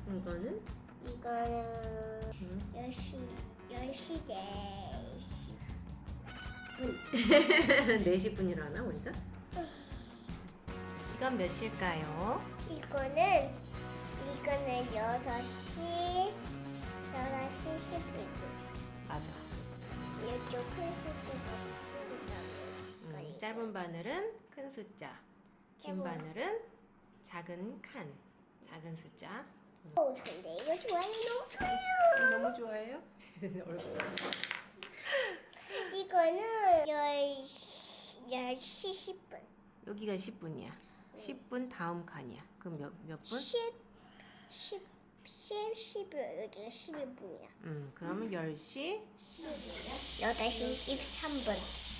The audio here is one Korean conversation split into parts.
이거는? 이거는 10시 4분. 4시 분이라나 우리가? 이건 몇 시일까요? 이거는 6시 10분. 맞아. 이쪽 큰 숫자가 짧은 바늘은 큰 숫자, 긴 바늘은 작은 숫자. 근데 이거 좋아요. 너무 좋아요. 너무 좋아해요? 얼굴. 이거는 10시 10분. 여기가 10분이야. 10분 다음 칸이야. 그럼 몇 분? 10, 11분. 11분이야. 그러면 10시 8시 13분.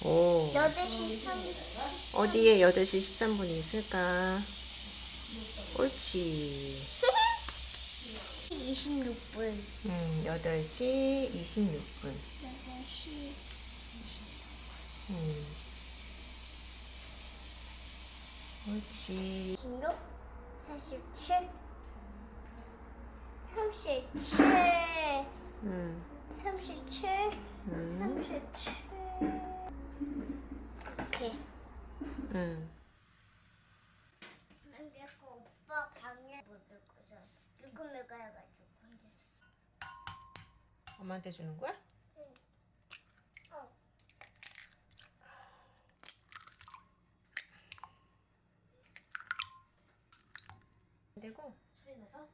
오. 8시 3분. 어디에 8시 13분이 있을까? 옳지. 26분. 8시 26분. 8시 옳지. 26, 47, 37, 37, 37. 이렇게. 근데 그 오빠 방에 못 들거든. 밀고밀고 해가지고 혼자서. 엄마한테 주는 거야? 어. 안 되고. 소리 나서?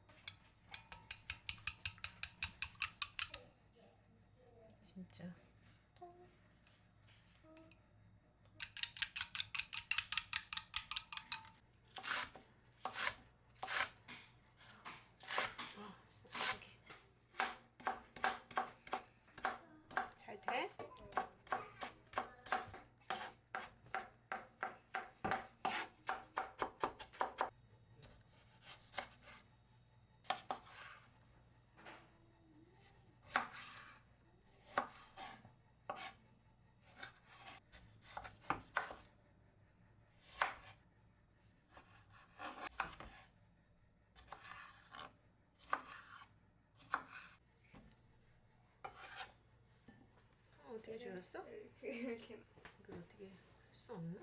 진짜. 잘 돼? 어떻게 줄였어? 이렇게. 이걸 어떻게 할 수 없나?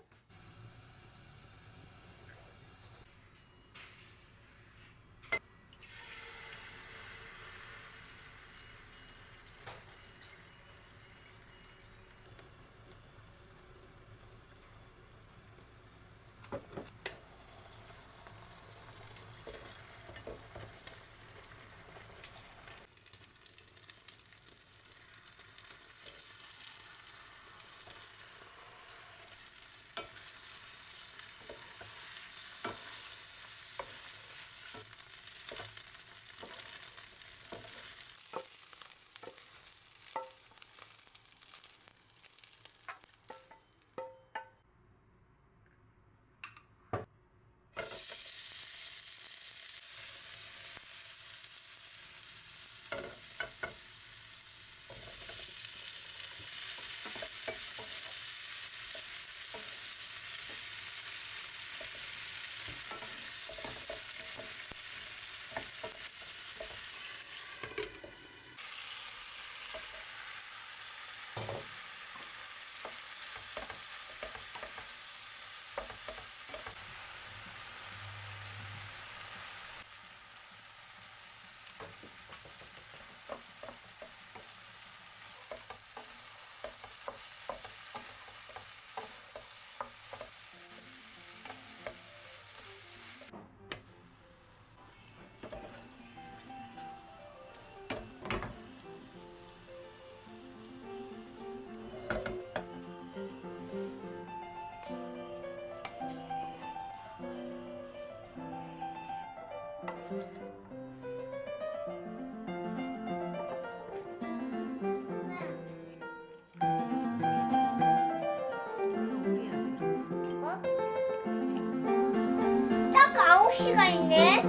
딱 9시가 있네.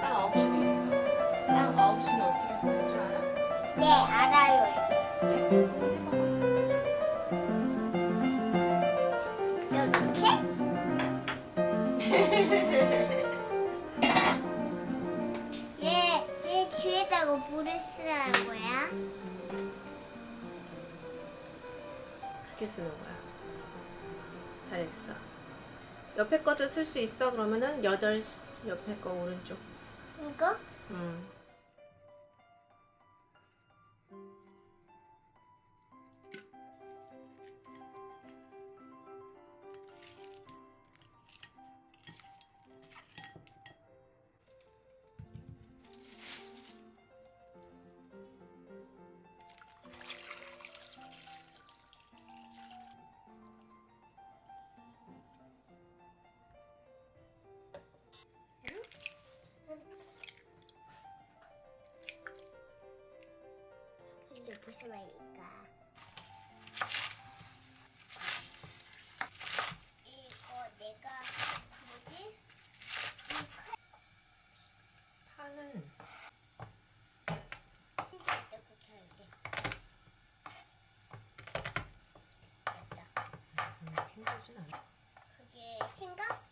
딱 9시도 있어. 딱 9시는 어떻게 쓰는 줄 알아? 네, 알아요. 이렇게? 예. 물을 쓰는 거야? 그렇게 쓰는 거야. 잘했어. 옆에 것도 쓸 수 있어. 그러면은 8시 옆에 거 오른쪽. 이거? 음. 이게 무슨 말일까? 이거 내가 뭐지? 파는 이거 그렇게 할게. 됐다. 힘들진 않아. 그게 생각?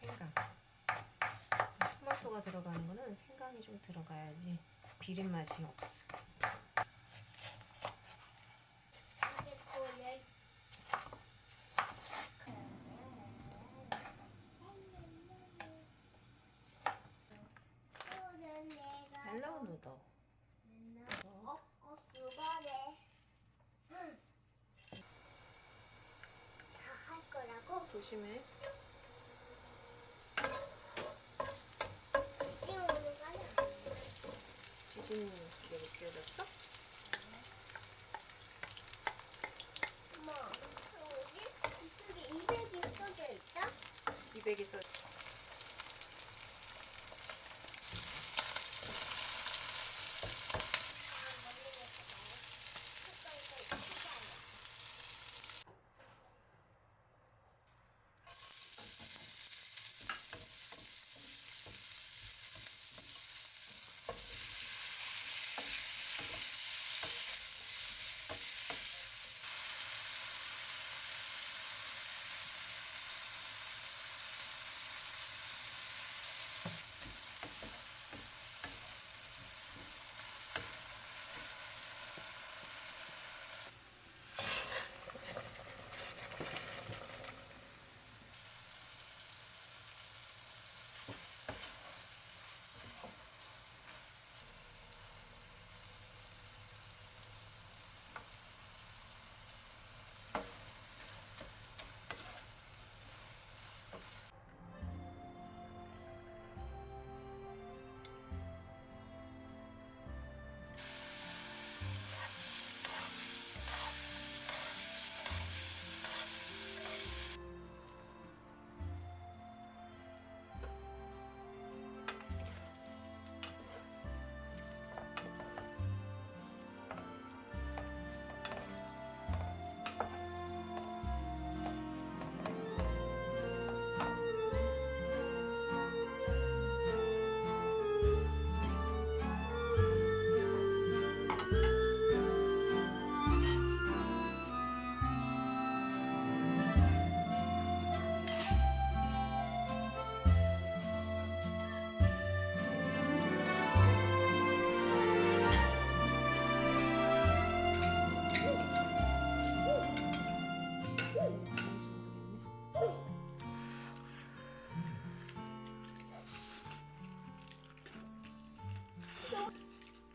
생강. 토마토가 들어가는 거는 생강이 좀 들어가야지 비린 맛이 없어. 이게 고를. 헬로우 누더. 수거래. 다 할 거라고? 조심해. 지금 오는 거 아니야? 지진 게 느껴졌어? 엄마, 뭐지? 이쪽에 200이 써져 있다? 200이 써.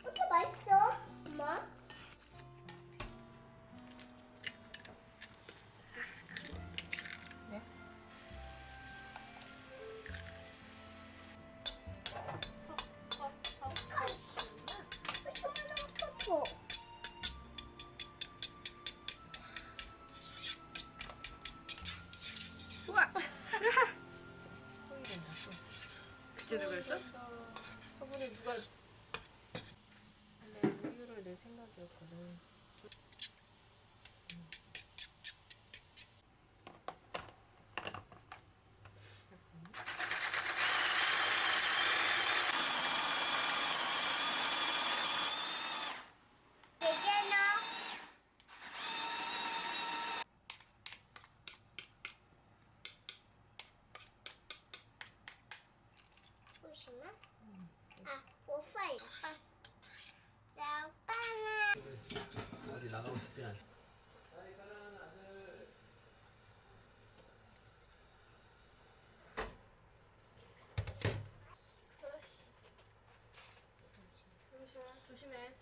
이렇게 맛있어, 엄마? 우와! 소리 된다, 또. 그때도 그랬어? 저번에 누가. 근데 우유를 낼 생각이었거든. 되잖아. 보시면 아, 오빠이. 어디 나가고 싶지 않아. 조심해.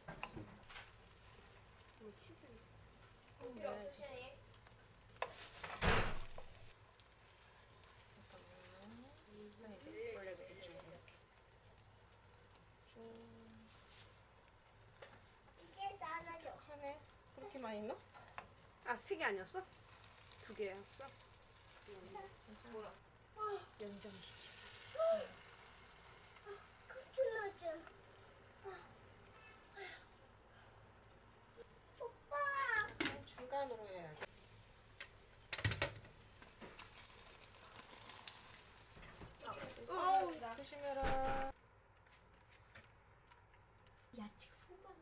필요 없으시니? 이제 올려줘. 이게 나눠줘. 하네. 그렇게 많이 넣어? 아, 3개 아니었어? 2개였어? 연장시켜. 깜짝이야. 오빠. 중간으로 해야지. 어우, 조심해라. 야채 후반.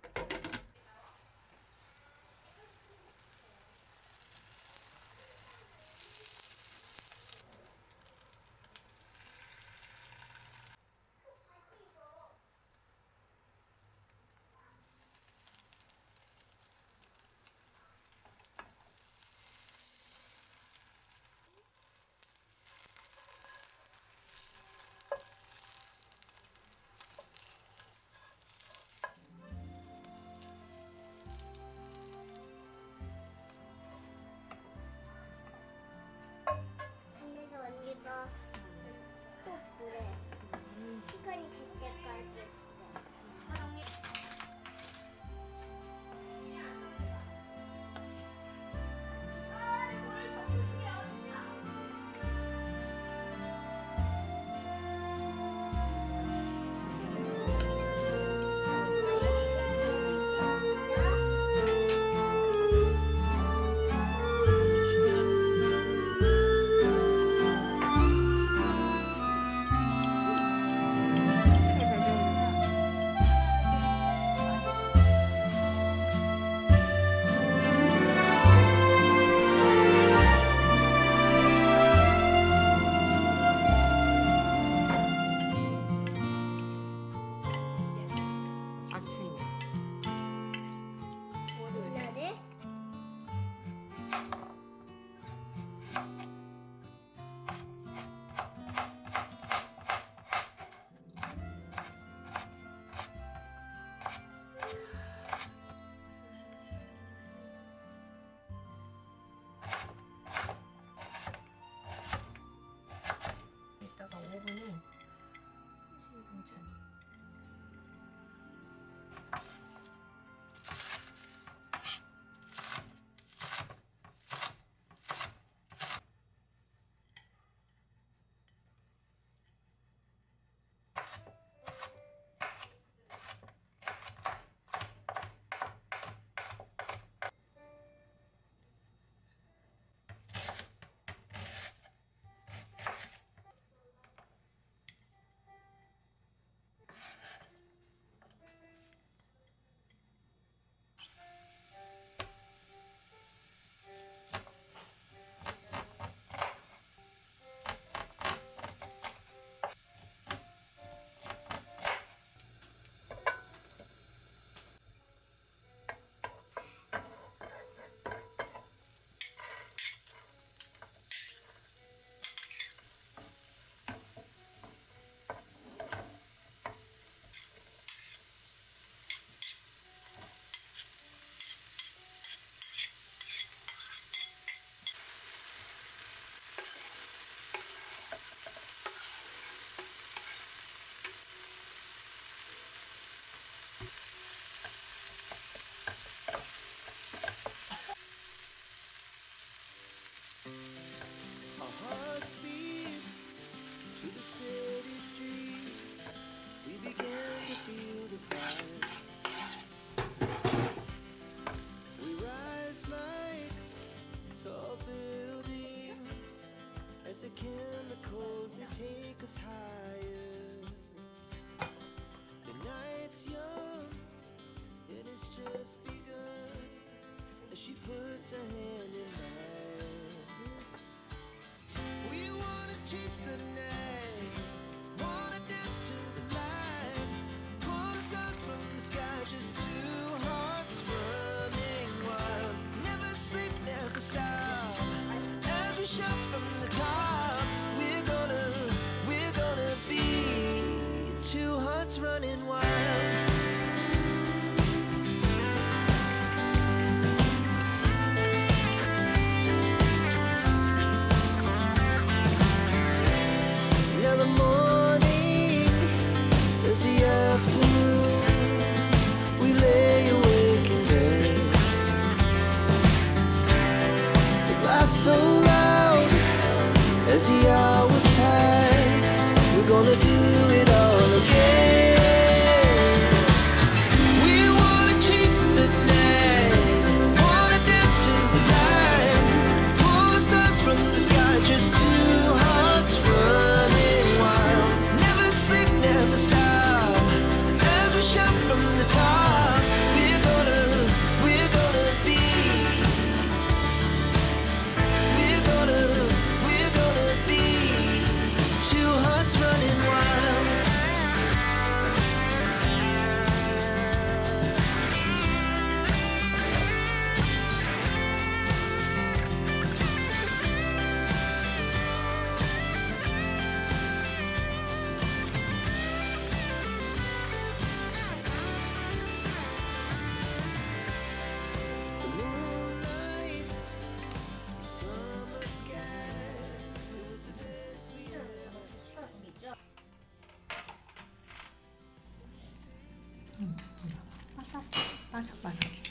바삭바삭해.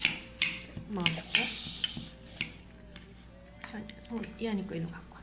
엄마가 줄게. 이한이 거 이리 갖고 와.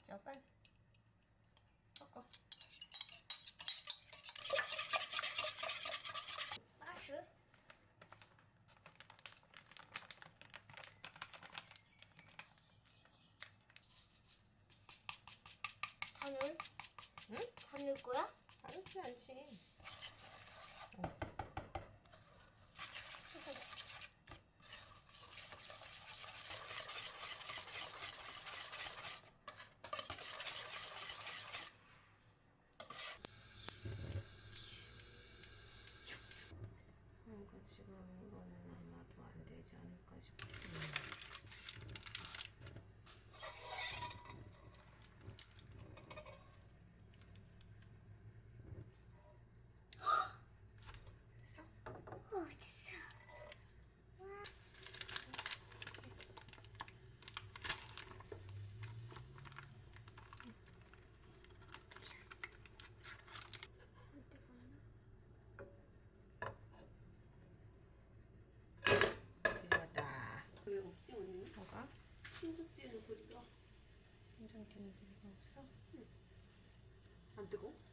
자, 빨리 섞어. 마슈. 다 넣을? 응? 다 넣을 거야? 알지 않지. 그러니까 지금 이거는 아마도 안 되지 않을까 싶어. 됐어? 됐어. 뒤집었다. 왜 없지 언니는? 뭐가? 신죽 뛰는 소리가 엄청 뛰는 소리가 없어? 안 뜨거워?